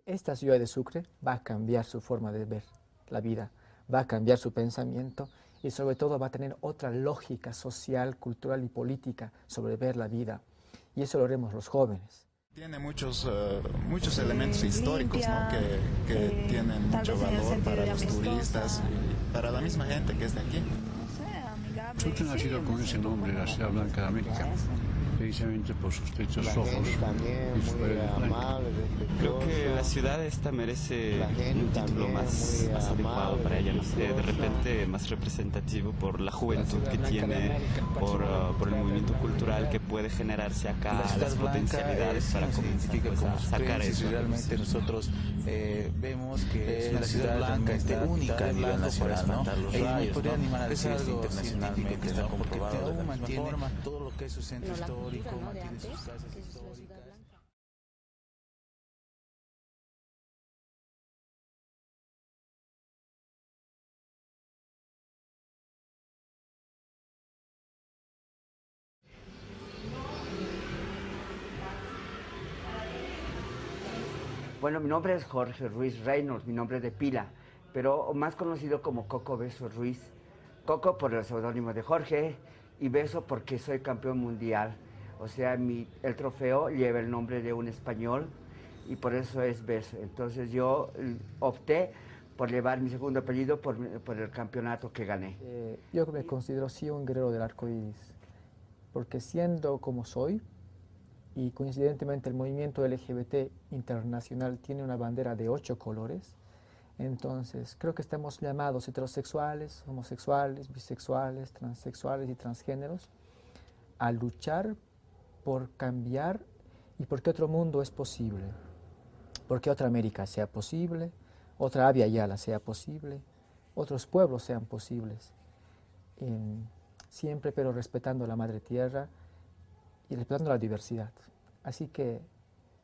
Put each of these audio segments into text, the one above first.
Esta ciudad de Sucre va a cambiar su forma de ver la vida, va a cambiar su pensamiento y sobre todo va a tener otra lógica social, cultural y política sobre ver la vida. Y eso lo haremos los jóvenes. Tiene muchos elementos históricos, ¿no? que tienen mucho valor para los turistas y para la misma gente que es de aquí. Sucre nacido con ese nombre, la Ciudad Blanca de América, precisamente por sus techos rojos y sus paredes blancas. Creo que la ciudad esta merece un título más adecuado para ella, no sé, de repente más representativo por la juventud que tiene, por el movimiento cultural que puede generarse acá, las potencialidades para comenzar pues, a sacar eso. Realmente nosotros vemos que es una ciudad realmente única a nivel nacional, ¿no? Ellos me podrían animar a decirse internacionalmente, ¿no? Porque aún mantiene todo lo que es su centro histórico, mantiene sus casas históricas. Bueno, mi nombre es Jorge Ruiz Reynolds, mi nombre es de pila, pero más conocido como Coco Beso Ruiz. Coco por el seudónimo de Jorge y Beso porque soy campeón mundial. O sea, el trofeo lleva el nombre de un español y por eso es Beso. Entonces yo opté por llevar mi segundo apellido por el campeonato que gané. Yo me considero sí un guerrero del arco iris, porque siendo como soy, y coincidentemente el movimiento LGBT internacional tiene una bandera de 8 colores, entonces creo que estamos llamados heterosexuales, homosexuales, bisexuales, transexuales y transgéneros a luchar por cambiar y porque otro mundo es posible, porque otra América sea posible, otra Abya Yala sea posible, otros pueblos sean posibles, siempre pero respetando la madre tierra y respetando la diversidad. Así que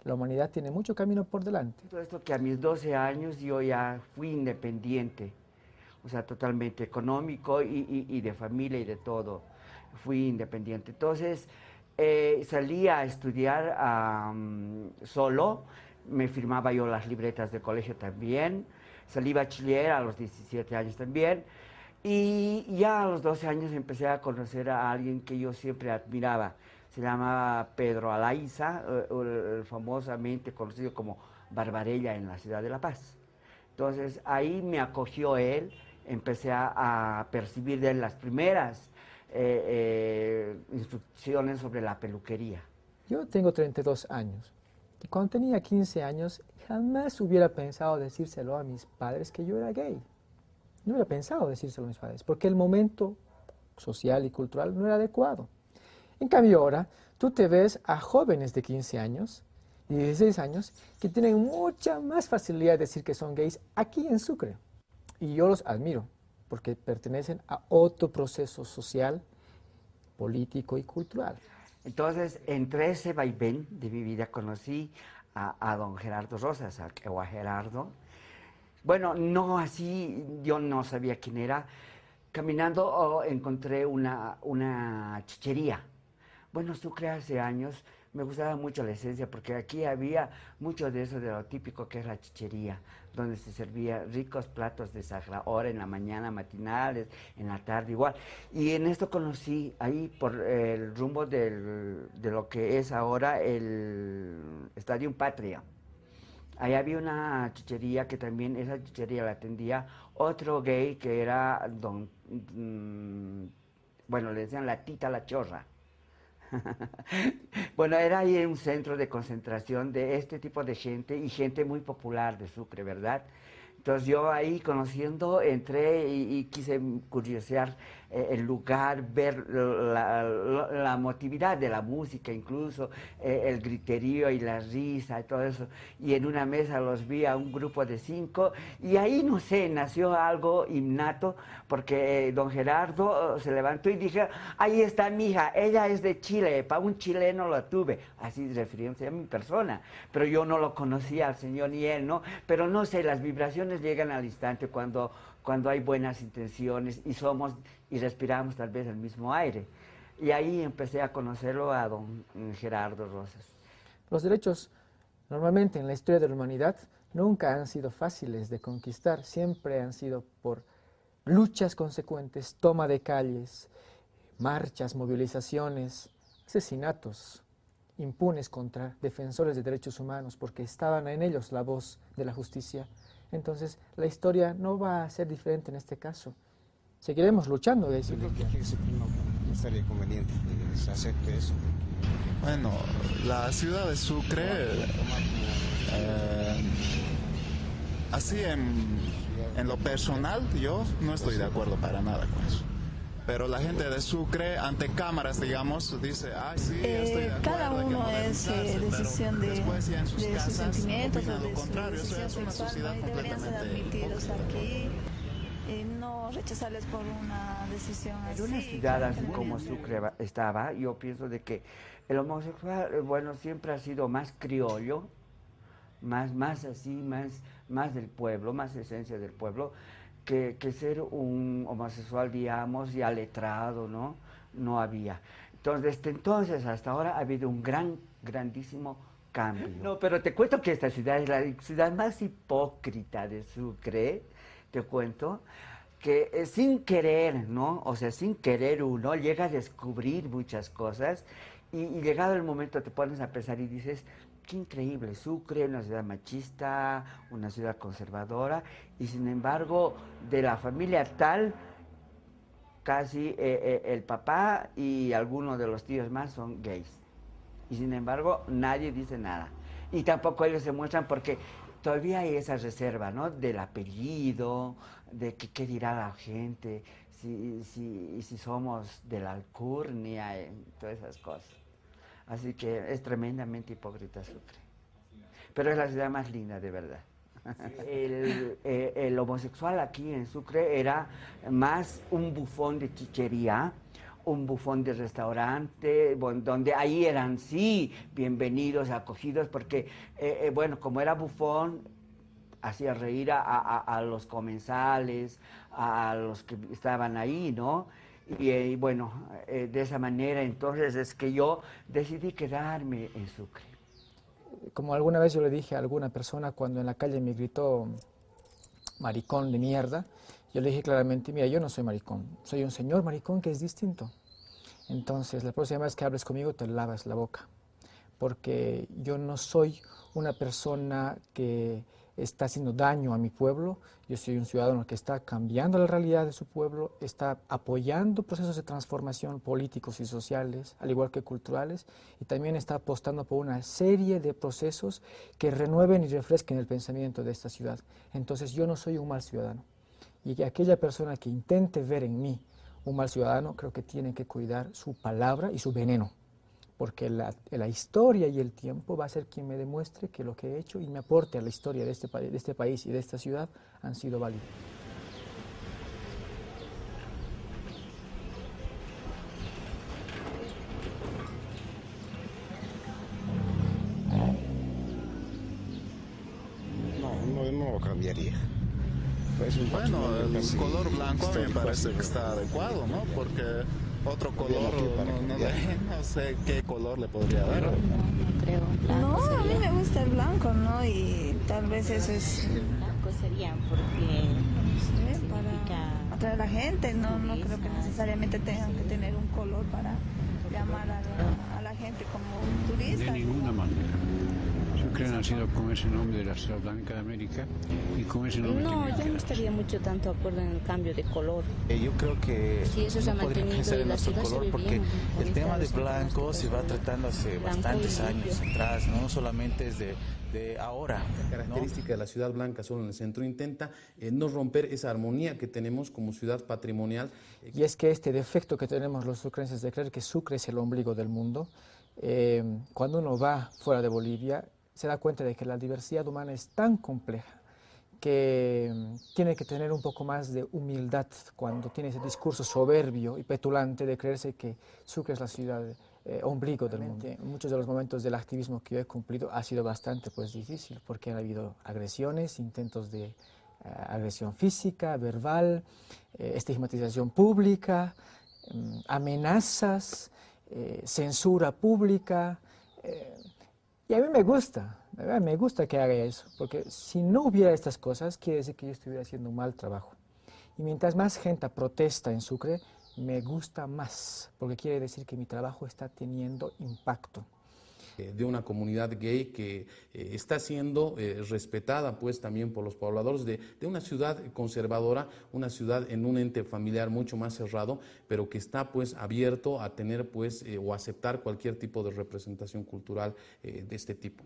la humanidad tiene mucho camino por delante. Todo esto que a mis 12 años yo ya fui independiente, o sea, totalmente económico y de familia y de todo. Fui independiente. Entonces, salí a estudiar solo, me firmaba yo las libretas del colegio también, salí bachiller a los 17 años también, y ya a los 12 años empecé a conocer a alguien que yo siempre admiraba. Se llama Pedro Alaiza, famosamente conocido como Barbarella en la ciudad de La Paz. Entonces ahí me acogió él, empecé a percibir de él las primeras instrucciones sobre la peluquería. Yo tengo 32 años y cuando tenía 15 años jamás hubiera pensado decírselo a mis padres que yo era gay. No hubiera pensado decírselo a mis padres porque el momento social y cultural no era adecuado. En cambio ahora, tú te ves a jóvenes de 15 años y 16 años que tienen mucha más facilidad de decir que son gays aquí en Sucre. Y yo los admiro porque pertenecen a otro proceso social, político y cultural. Entonces, entre ese vaivén de mi vida conocí a don Gerardo Rosas, o a Gerardo. Bueno, no así, yo no sabía quién era. Caminando encontré una chichería. Bueno, Sucre hace años me gustaba mucho la esencia porque aquí había mucho de eso de lo típico que es la chichería, donde se servía ricos platos de hora en la mañana, matinales, en la tarde igual. Y en esto conocí ahí por el rumbo de lo que es ahora el Estadio Patria. Ahí había una chichería que también, esa chichería la atendía otro gay que era bueno, le decían la Tita la Chorra. Bueno, era ahí un centro de concentración de este tipo de gente y gente muy popular de Sucre, ¿verdad? Entonces yo ahí conociendo entré y quise curiosear el lugar, ver la emotividad de la música, incluso el griterío y la risa y todo eso. Y en una mesa los vi a un grupo de 5 y ahí, no sé, nació algo innato porque don Gerardo se levantó y dije, ahí está mi hija, ella es de Chile, para un chileno lo tuve, así refiriéndose a mi persona. Pero yo no lo conocía al señor ni él, ¿no? Pero no sé, las vibraciones llegan al instante cuando hay buenas intenciones y somos y respiramos tal vez el mismo aire. Y ahí empecé a conocerlo a don Gerardo Rosas. Los derechos normalmente en la historia de la humanidad nunca han sido fáciles de conquistar, siempre han sido por luchas consecuentes, toma de calles, marchas, movilizaciones, asesinatos impunes contra defensores de derechos humanos, porque estaban en ellos la voz de la justicia. Entonces, la historia no va a ser diferente en este caso. Seguiremos luchando. Yo creo que no estaría conveniente que se acepte eso. Bueno, la ciudad de Sucre, así en lo personal, yo no estoy de acuerdo para nada con eso. Pero la gente de Sucre, ante cámaras, digamos, dice, ay, sí, estoy de acuerdo. Cada uno es decisión de sus sentimientos o de su decisión sexual, ¿no? Y deberían ser admitidos aquí y no rechazarles por una decisión así. En una ciudad así como Sucre estaba, yo pienso de que el homosexual, bueno, siempre ha sido más criollo, más así, más del pueblo, más esencia del pueblo, que ser un homosexual, digamos, ya letrado, ¿no? No había. Entonces, desde entonces hasta ahora ha habido un grandísimo cambio. No, pero te cuento que esta ciudad es la ciudad más hipócrita de Sucre, te cuento, que sin querer, ¿no? O sea, sin querer uno llega a descubrir muchas cosas y llegado el momento te pones a pensar y dices, qué increíble, Sucre, una ciudad machista, una ciudad conservadora, y sin embargo, de la familia tal, casi el papá y algunos de los tíos más son gays. Y sin embargo, nadie dice nada. Y tampoco ellos se muestran porque todavía hay esa reserva, ¿no? Del apellido, de qué dirá la gente, si somos de la alcurnia, todas esas cosas. Así que es tremendamente hipócrita Sucre. Pero es la ciudad más linda, de verdad. El homosexual aquí en Sucre era más un bufón de chichería, un bufón de restaurante, donde ahí eran sí bienvenidos, acogidos, porque, bueno, como era bufón, hacía reír a los comensales, a los que estaban ahí, ¿no? Y bueno, de esa manera entonces es que yo decidí quedarme en Sucre. Como alguna vez yo le dije a alguna persona cuando en la calle me gritó maricón de mierda, yo le dije claramente, mira, yo no soy maricón, soy un señor maricón que es distinto. Entonces, la próxima vez que hables conmigo te lavas la boca, porque yo no soy una persona que está haciendo daño a mi pueblo, yo soy un ciudadano que está cambiando la realidad de su pueblo, está apoyando procesos de transformación políticos y sociales, al igual que culturales, y también está apostando por una serie de procesos que renueven y refresquen el pensamiento de esta ciudad. Entonces yo no soy un mal ciudadano, y que aquella persona que intente ver en mí un mal ciudadano, creo que tiene que cuidar su palabra y su veneno, porque la historia y el tiempo va a ser quien me demuestre que lo que he hecho y me aporte a la historia de este país y de esta ciudad han sido válidos. No lo cambiaría. Pues bueno, el color blanco me parece que está adecuado, ¿no? Porque otro color, no sé qué color le podría dar. No creo. No, a mí me gusta el blanco, ¿no? Y tal vez eso es... El blanco sería porque... para atraer a la gente, no creo que necesariamente tengan que tener un color para llamar a la gente como turista. De ninguna manera. Sucre ha nacido con ese nombre de la ciudad blanca de América y con ese nombre No, tiene que yo no estaría mucho tanto de acuerdo en el cambio de color. Yo creo que sí, eso se ha mantenido pensar en la nuestro ciudad color se ve porque bien, el tema de blanco se va tratando hace bastantes años atrás, no solamente es de ahora. La característica de la ciudad blanca solo en el centro intenta no romper esa armonía que tenemos como ciudad patrimonial. Y es que este defecto que tenemos los sucrenses de creer que Sucre es el ombligo del mundo, cuando uno va fuera de Bolivia se da cuenta de que la diversidad humana es tan compleja que tiene que tener un poco más de humildad cuando tiene ese discurso soberbio y petulante de creerse que Sucre es la ciudad ombligo del mundo. Muchos de los momentos del activismo que yo he cumplido ha sido bastante difícil porque ha habido agresiones, intentos de agresión física, verbal, estigmatización pública, amenazas, censura pública, Y a mí me gusta que haga eso, porque si no hubiera estas cosas, quiere decir que yo estuviera haciendo un mal trabajo. Y mientras más gente protesta en Sucre, me gusta más, porque quiere decir que mi trabajo está teniendo impacto. De una comunidad gay que está siendo respetada pues también por los pobladores de una ciudad conservadora, una ciudad en un ente familiar mucho más cerrado, pero que está pues abierto a tener pues o aceptar cualquier tipo de representación cultural de este tipo.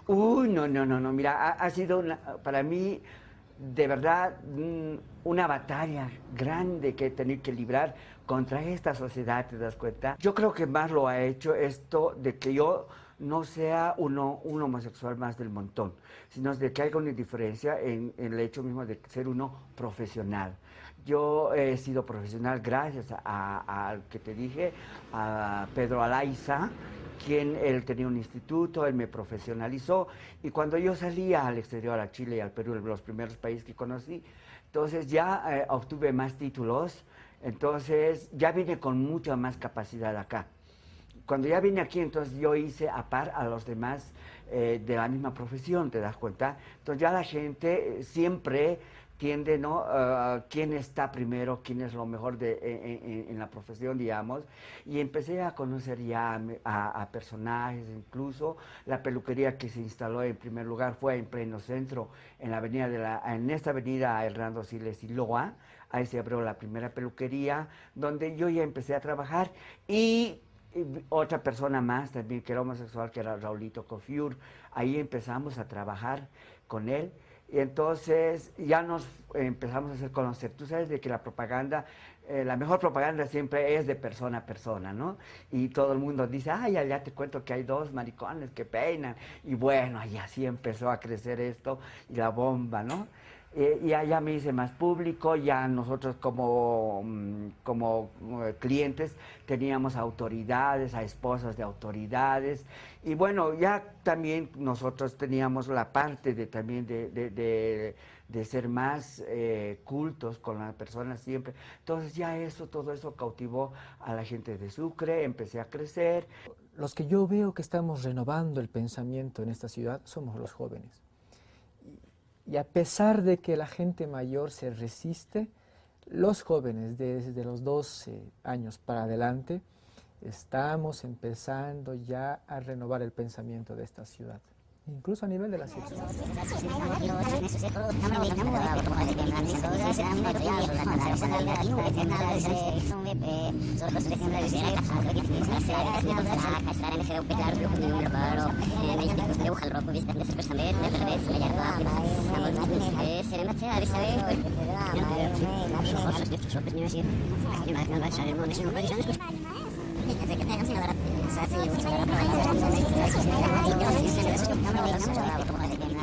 Uy, no, mira, ha sido para mí de verdad una batalla grande que he tenido que librar contra esta sociedad, ¿te das cuenta? Yo creo que más lo ha hecho esto de que yo no sea un homosexual más del montón, sino de que haya una diferencia en el hecho mismo de ser uno profesional. Yo he sido profesional gracias al que te dije, a Pedro Alaiza, quien él tenía un instituto, él me profesionalizó, y cuando yo salía al exterior, a Chile y al Perú, los primeros países que conocí, entonces ya obtuve más títulos, entonces ya vine con mucha más capacidad acá. Cuando ya vine aquí, entonces yo hice a par a los demás de la misma profesión, ¿te das cuenta? Entonces ya la gente siempre tiende, ¿no? Quién está primero, quién es lo mejor en la profesión, digamos. Y empecé a conocer ya a personajes, incluso la peluquería que se instaló en primer lugar fue en pleno centro, en esta avenida Hernando Siles y Loa. Ahí se abrió la primera peluquería, donde yo ya empecé a trabajar. Y otra persona más también que era homosexual, que era Raulito Cofiur, ahí empezamos a trabajar con él, y entonces ya nos empezamos a hacer conocer. Tú sabes de que la propaganda, la mejor propaganda siempre es de persona a persona, ¿no? Y todo el mundo dice, ay, allá te cuento que hay dos maricones que peinan, y bueno, y así empezó a crecer esto, y la bomba, ¿no? Y allá me hice más público, ya nosotros como clientes teníamos autoridades, a esposas de autoridades, y bueno, ya también nosotros teníamos la parte de ser más cultos con las personas siempre. Entonces ya todo eso cautivó a la gente de Sucre, empecé a crecer. Los que yo veo que estamos renovando el pensamiento en esta ciudad somos los jóvenes. Y a pesar de que la gente mayor se resiste, los jóvenes desde los 12 años para adelante estamos empezando ya a renovar el pensamiento de esta ciudad, incluso a nivel de la sexualidad.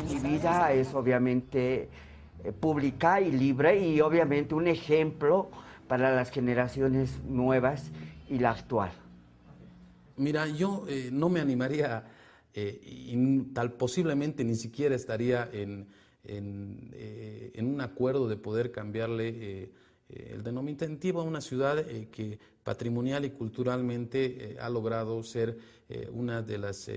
Mi vida es obviamente pública y libre, y obviamente un ejemplo para las generaciones nuevas y la actual. Mira, yo no me animaría, posiblemente ni siquiera estaría en un acuerdo de poder cambiarle el denominativo a una ciudad que patrimonial y culturalmente ha logrado ser una de las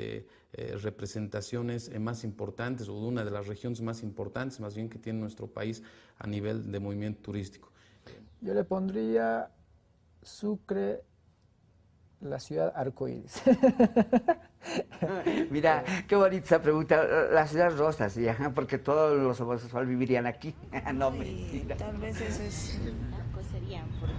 representaciones más importantes, o una de las regiones más importantes, más bien, que tiene nuestro país a nivel de movimiento turístico. Yo le pondría Sucre, la ciudad arcoíris. Mira, qué bonita esa pregunta. La ciudad rosa, sí, porque todos los homosexuales vivirían aquí. No, mentira. Tal vez eso es serían porque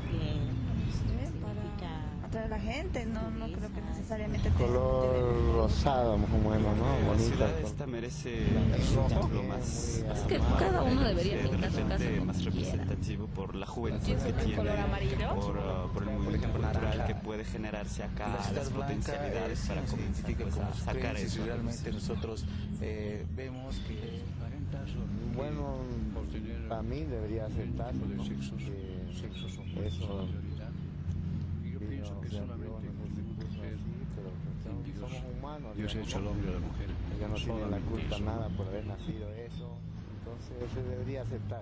para atraer a la gente, no creo que necesariamente color rosado, más o menos, ¿no? La ciudad esta merece un título más, es que cada uno debería de pintar su casa repente como más quiera. representativo por la juventud que tiene, por el movimiento cultural que puede generarse acá, las potencialidades para comenzar pues, a sacar eso. Realmente nosotros vemos que bueno, para mí debería aceptar, ¿no? Eso. Yo pienso que solamente somos humanos. Dios ha hecho al hombre y a la mujer. Ella no tiene la culpa nada por haber nacido eso, entonces se debería aceptar.